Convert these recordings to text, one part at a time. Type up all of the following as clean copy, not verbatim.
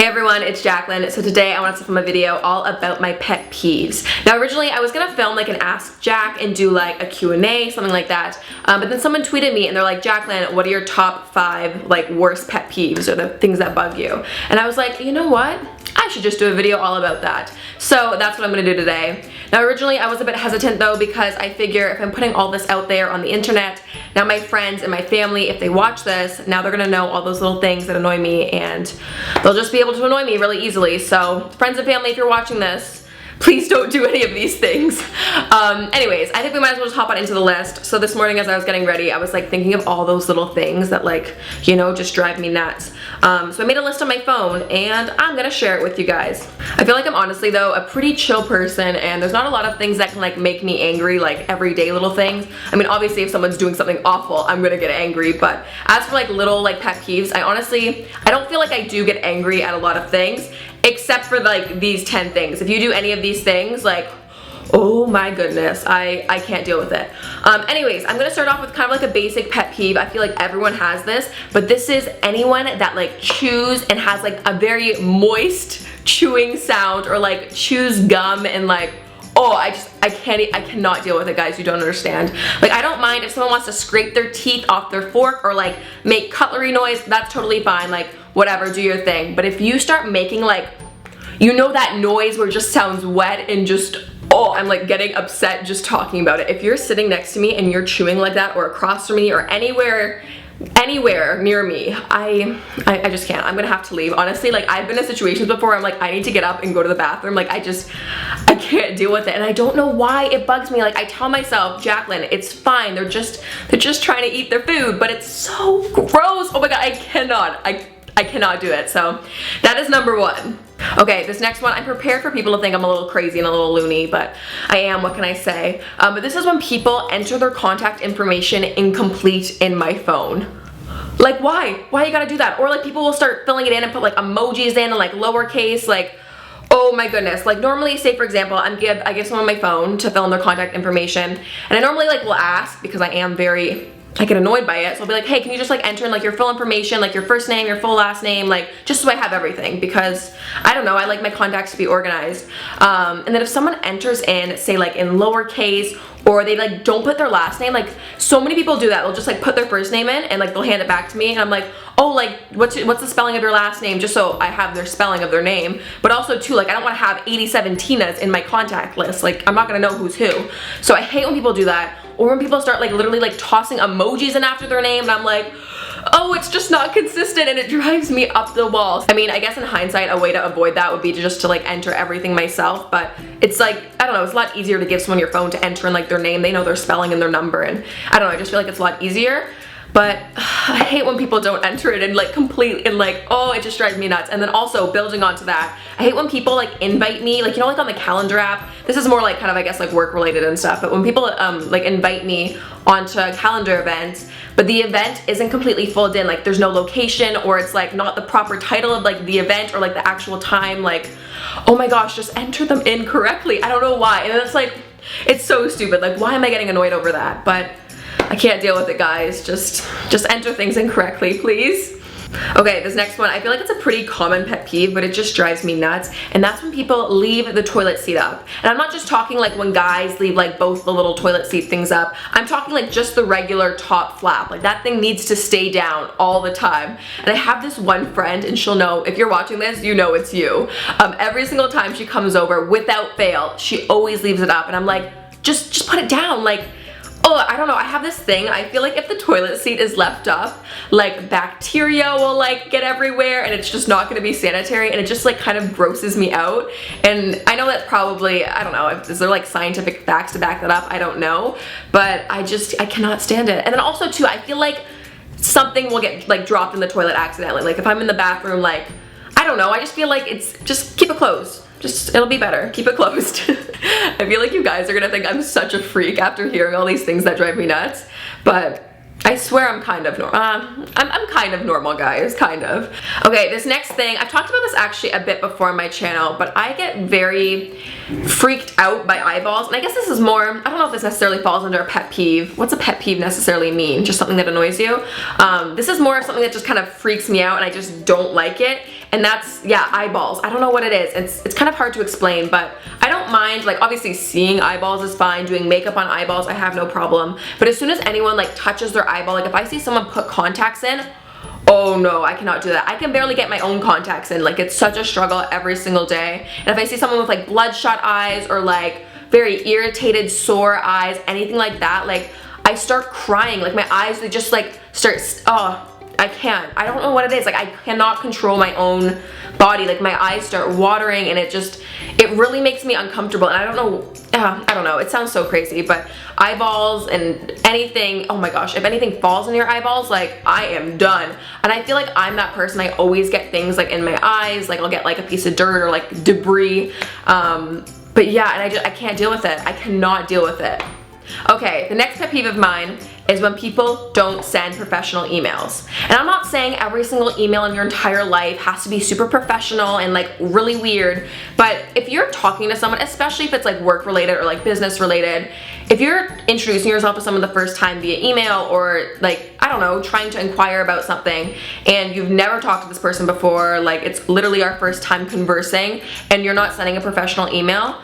Hey everyone, it's Jaclyn. So today I wanted to film a video all about my pet peeves. Now originally I was gonna film like an Ask Jack and do like a Q&A, something like that. But then someone tweeted me and they're like, Jaclyn, what are your top 5 like worst pet peeves or the things that bug you? And I was like, you know what? I should just do a video all about that. So that's what I'm gonna do today. Now originally I was a bit hesitant though because I figure if I'm putting all this out there on the internet, now my friends and my family, if they watch this, now they're gonna know all those little things that annoy me and they'll just be able to annoy me really easily. So friends and family, if you're watching this, please don't do any of these things. Anyways, I think we might as well just hop on into the list. So this morning as I was getting ready, I was like thinking of all those little things that like, you know, just drive me nuts. So I made a list on my phone and I'm gonna share it with you guys. I feel like I'm honestly though a pretty chill person and there's not a lot of things that can like make me angry, like everyday little things. I mean, obviously if someone's doing something awful, I'm gonna get angry, but as for like little like pet peeves, I don't feel like I do get angry at a lot of things, except for like these 10 things. If you do any of these things, like, oh my goodness, I can't deal with it. Anyways, I'm gonna start off with kind of like a basic pet peeve. I feel like everyone has this, but this is anyone that like chews and has like a very moist chewing sound or like chews gum and like, oh, I cannot deal with it, guys. You don't understand. Like, I don't mind if someone wants to scrape their teeth off their fork or like make cutlery noise, that's totally fine. Like, whatever, do your thing. But if you start making like, you know, that noise where it just sounds wet and just, oh, I'm like getting upset just talking about it. If you're sitting next to me and you're chewing like that or across from me or anywhere near me, I just can't. I'm gonna have to leave. Honestly, like I've been in situations before I'm like, I need to get up and go to the bathroom. Like I can't deal with it. And I don't know why it bugs me. Like I tell myself, Jaclyn, it's fine. They're just trying to eat their food, but it's so gross. Oh my God, I cannot do it. So that is number 1. Okay, this next one, I'm prepared for people to think I'm a little crazy and a little loony, but I am, what can I say? But this is when people enter their contact information incomplete in my phone. Like why? Why you gotta do that? Or like people will start filling it in and put like emojis in and like lowercase, like, oh my goodness. Like normally, say for example, I give someone my phone to fill in their contact information, and I normally like will ask because I get annoyed by it. So I'll be like, hey, can you just like enter in like your full information, like your first name, your full last name, like just so I have everything, because I don't know, I like my contacts to be organized. And then if someone enters in, say like in lowercase, or they like don't put their last name, like so many people do that. They'll just like put their first name in and like they'll hand it back to me and I'm like, oh, like what's the spelling of your last name, just so I have their spelling of their name. But also too, like I don't want to have 87 Tinas in my contact list. Like I'm not gonna know who's who. So I hate when people do that. Or when people start like literally like tossing emojis in after their name and I'm like, oh, it's just not consistent and it drives me up the wall. I mean, I guess in hindsight, a way to avoid that would be to like enter everything myself, but it's like, I don't know, it's a lot easier to give someone your phone to enter in like their name. They know their spelling and their number, and I don't know, I just feel like it's a lot easier. But I hate when people don't enter it and like complete and like, oh, it just drives me nuts. And then also building onto that, I hate when people like invite me, like, you know, like on the calendar app. This is more like kind of, I guess, like work related and stuff. But when people like invite me onto calendar events, but the event isn't completely filled in, like there's no location or it's like not the proper title of like the event or like the actual time, like, oh my gosh, just enter them in correctly. I don't know why. And it's like, it's so stupid. Like, why am I getting annoyed over that? But I can't deal with it, guys. Just enter things incorrectly, please. Okay, this next one, I feel like it's a pretty common pet peeve, but it just drives me nuts. And that's when people leave the toilet seat up. And I'm not just talking like when guys leave like both the little toilet seat things up. I'm talking like just the regular top flap. Like that thing needs to stay down all the time. And I have this one friend, and she'll know, if you're watching this, you know it's you. Every single time she comes over, without fail, she always leaves it up. And I'm like, just put it down. Like, oh, I don't know, I have this thing, I feel like if the toilet seat is left up, like bacteria will like get everywhere and it's just not gonna be sanitary and it just like kind of grosses me out. And I know that's probably, I don't know, is there like scientific facts to back that up? I don't know, but I cannot stand it. And then also too, I feel like something will get like dropped in the toilet accidentally. Like if I'm in the bathroom, like, I don't know, I just feel like just keep it closed. It'll be better. Keep it closed. I feel like you guys are gonna think I'm such a freak after hearing all these things that drive me nuts, but I swear I'm kind of normal. I'm kind of normal, guys, kind of. Okay, this next thing, I've talked about this actually a bit before on my channel, but I get very freaked out by eyeballs. And I guess this is more, I don't know if this necessarily falls under a pet peeve. What's a pet peeve necessarily mean? Just something that annoys you? This is more of something that just kind of freaks me out and I just don't like it. And that's, yeah, eyeballs. I don't know what it is. It's kind of hard to explain, but I don't mind, like, obviously seeing eyeballs is fine. Doing makeup on eyeballs, I have no problem. But as soon as anyone like touches their eyeball, like if I see someone put contacts in, oh no, I cannot do that. I can barely get my own contacts in. Like, it's such a struggle every single day. And if I see someone with like bloodshot eyes or like very irritated, sore eyes, anything like that, like I start crying. Like my eyes, they just like start, oh, I can't. I don't know what it is. Like I cannot control my own body. Like my eyes start watering and it really makes me uncomfortable. And I don't know. It sounds so crazy, but eyeballs and anything, oh my gosh, if anything falls in your eyeballs, like I am done. And I feel like I'm that person. I always get things like in my eyes, like I'll get like a piece of dirt or like debris. But yeah, and I can't deal with it. I cannot deal with it. Okay, the next pet peeve of mine is when people don't send professional emails. And I'm not saying every single email in your entire life has to be super professional and like really weird, but if you're talking to someone, especially if it's like work related or like business related, if you're introducing yourself to someone the first time via email or like, I don't know, trying to inquire about something and you've never talked to this person before, like it's literally our first time conversing and you're not sending a professional email,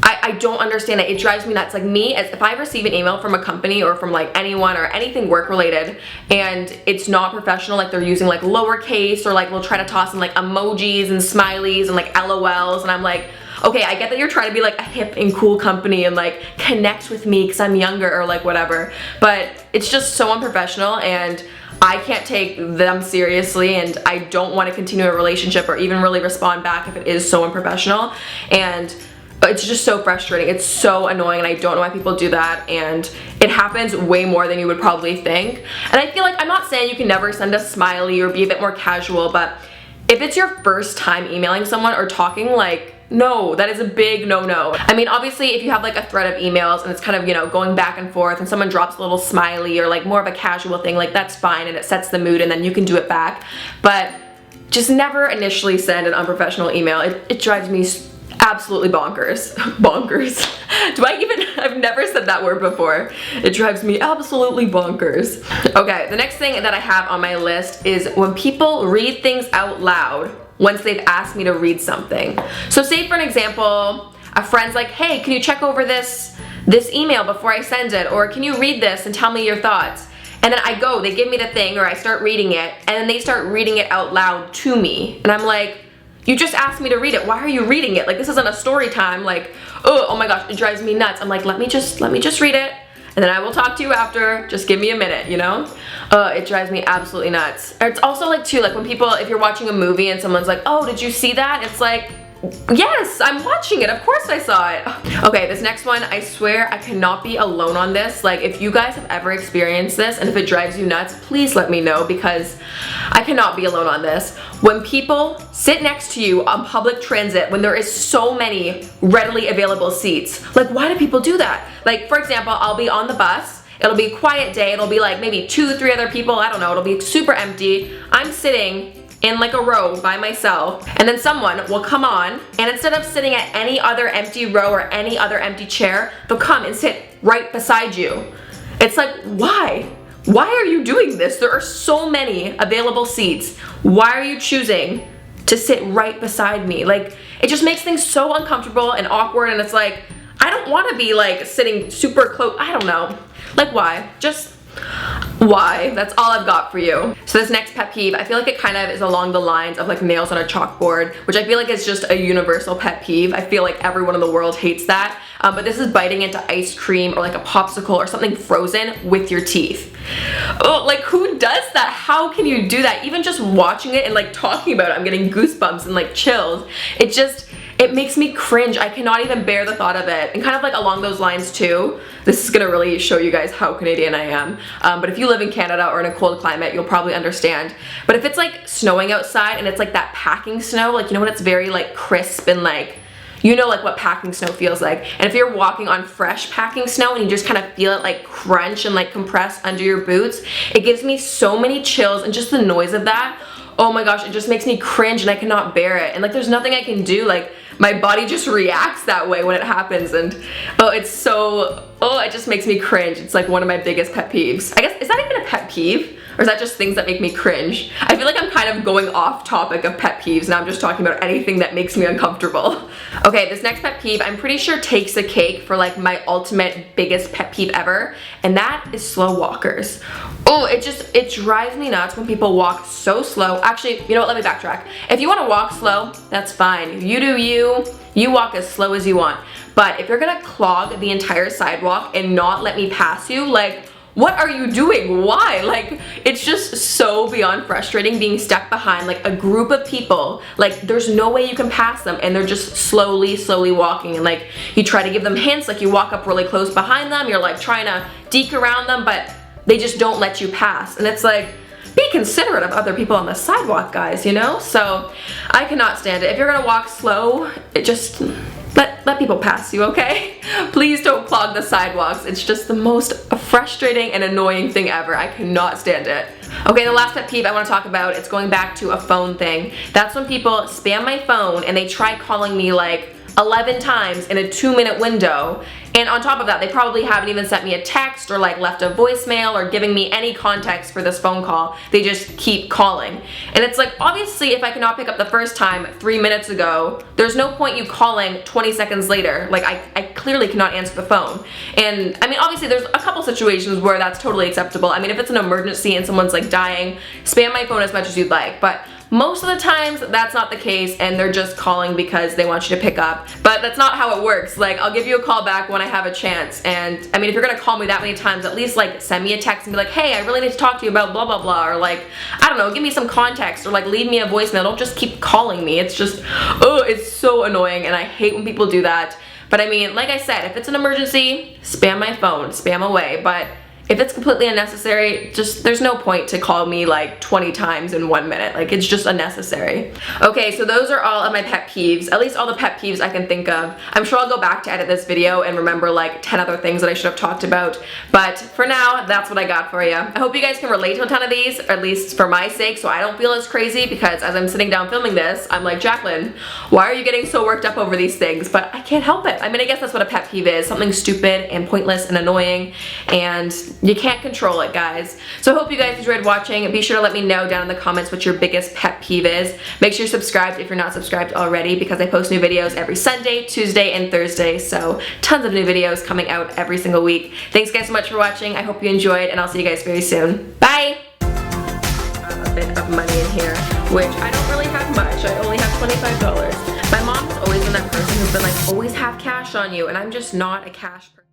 I don't understand it. It drives me nuts. Like me, as if I receive an email from a company or from like anyone or anything work related and it's not professional, like they're using like lowercase or like we'll try to toss in like emojis and smileys and like LOLs, and I'm like, okay, I get that you're trying to be like a hip and cool company and like connect with me because I'm younger or like whatever, but it's just so unprofessional and I can't take them seriously and I don't want to continue a relationship or even really respond back if it is so unprofessional. And it's just so frustrating. It's so annoying and I don't know why people do that, and it happens way more than you would probably think. And I feel like, I'm not saying you can never send a smiley or be a bit more casual, but if it's your first time emailing someone or talking, like, no, that is a big no-no. I mean, obviously if you have like a thread of emails and it's kind of, you know, going back and forth and someone drops a little smiley or like more of a casual thing, like that's fine and it sets the mood and then you can do it back. But just never initially send an unprofessional email. It drives me absolutely bonkers. Bonkers. I've never said that word before. It drives me absolutely bonkers. Okay, the next thing that I have on my list is when people read things out loud once they've asked me to read something. So say for an example, a friend's like, hey, can you check over this email before I send it? Or can you read this and tell me your thoughts? And then I go, they give me the thing or I start reading it and then they start reading it out loud to me. And I'm like, you just asked me to read it. Why are you reading it? Like, this isn't a story time. Like, oh my gosh, it drives me nuts. I'm like, let me just read it and then I will talk to you after. Just give me a minute, you know? It drives me absolutely nuts. It's also like too, like when people, if you're watching a movie and someone's like, oh, did you see that? It's like, yes, I'm watching it. Of course I saw it. Okay, this next one, I swear I cannot be alone on this. Like, if you guys have ever experienced this and if it drives you nuts, please let me know because I cannot be alone on this. When people sit next to you on public transit when there is so many readily available seats, like why do people do that? Like, for example, I'll be on the bus. It'll be a quiet day. It'll be like maybe 2-3 other people. I don't know. It'll be super empty. I'm sitting in like a row by myself, and then someone will come on and instead of sitting at any other empty row or any other empty chair, they'll come and sit right beside you. It's like, why? Why are you doing this? There are so many available seats. Why are you choosing to sit right beside me? Like, it just makes things so uncomfortable and awkward, and it's like, I don't want to be like sitting super close. I don't know. Like, why? Just why? That's all I've got for you. So this next pet peeve, I feel like it kind of is along the lines of like nails on a chalkboard, which I feel like is just a universal pet peeve. I feel like everyone in the world hates that. But this is biting into ice cream or like a popsicle or something frozen with your teeth. Oh, like who does that? How can you do that? Even just watching it and like talking about it, I'm getting goosebumps and like chills. It makes me cringe. I cannot even bear the thought of it. And kind of like along those lines too, this is gonna really show you guys how Canadian I am. But if you live in Canada or in a cold climate, you'll probably understand. But if it's like snowing outside and it's like that packing snow, like, you know, when it's very like crisp and like you know like what packing snow feels like. And if you're walking on fresh packing snow and you just kind of feel it like crunch and like compress under your boots, it gives me so many chills, and just the noise of that, oh my gosh, it just makes me cringe and I cannot bear it. And like there's nothing I can do, like my body just reacts that way when it happens, and it just makes me cringe. It's like one of my biggest pet peeves. I guess, is that even a pet peeve? Or is that just things that make me cringe? I feel like I'm kind of going off topic of pet peeves. Now I'm just talking about anything that makes me uncomfortable. Okay, this next pet peeve I'm pretty sure takes the cake for like my ultimate biggest pet peeve ever, and that is slow walkers. Oh, it drives me nuts when people walk so slow. Actually, you know what, let me backtrack. If you want to walk slow, that's fine. You do you walk as slow as you want. But if you're gonna clog the entire sidewalk and not let me pass you, like, what are you doing? Why? Like, it's just so beyond frustrating being stuck behind like a group of people. Like, there's no way you can pass them, and they're just slowly walking, and like you try to give them hints, like you walk up really close behind them, you're like trying to deke around them, but they just don't let you pass. And it's like, be considerate of other people on the sidewalk, guys, you know? So I cannot stand it. If you're gonna walk slow, just let people pass you, okay? Please don't clog the sidewalks. It's just the most frustrating and annoying thing ever. I cannot stand it. Okay, the last pet peeve I want to talk about, it's going back to a phone thing. That's when people spam my phone and they try calling me like 11 times in a 2-minute window, and on top of that they probably haven't even sent me a text or like left a voicemail or giving me any context for this phone call. They just keep calling, and it's like, obviously if I cannot pick up the first time 3 minutes ago, there's no point you calling 20 seconds later. Like I clearly cannot answer the phone. And I mean, obviously there's a couple situations where that's totally acceptable. I mean, if it's an emergency and someone's like dying, spam my phone as much as you'd like, but most of the times that's not the case, and they're just calling because they want you to pick up. But that's not how it works. Like, I'll give you a call back when I have a chance, and I mean, if you're gonna call me that many times, at least like send me a text and be like, hey, I really need to talk to you about blah blah blah, or like, I don't know, give me some context, or like leave me a voicemail. Don't just keep calling me. It's just, oh, it's so annoying, and I hate when people do that. But I mean, like I said, if it's an emergency, spam my phone, spam away. But if it's completely unnecessary, just, there's no point to call me like 20 times in 1 minute. Like, it's just unnecessary. Okay, so those are all of my pet peeves, at least all the pet peeves I can think of. I'm sure I'll go back to edit this video and remember like 10 other things that I should have talked about. But for now, that's what I got for you. I hope you guys can relate to a ton of these, or at least for my sake, so I don't feel as crazy, because as I'm sitting down filming this, I'm like, Jaclyn, why are you getting so worked up over these things? But I can't help it. I mean, I guess that's what a pet peeve is, something stupid and pointless and annoying, and you can't control it, guys. So I hope you guys enjoyed watching. Be sure to let me know down in the comments what your biggest pet peeve is. Make sure you're subscribed if you're not subscribed already, because I post new videos every Sunday, Tuesday, and Thursday, so tons of new videos coming out every single week. Thanks guys so much for watching. I hope you enjoyed, and I'll see you guys very soon. Bye! A bit of money in here, which I don't really have much. I only have $25. My mom's always been that person who's been like, always have cash on you, and I'm just not a cash person.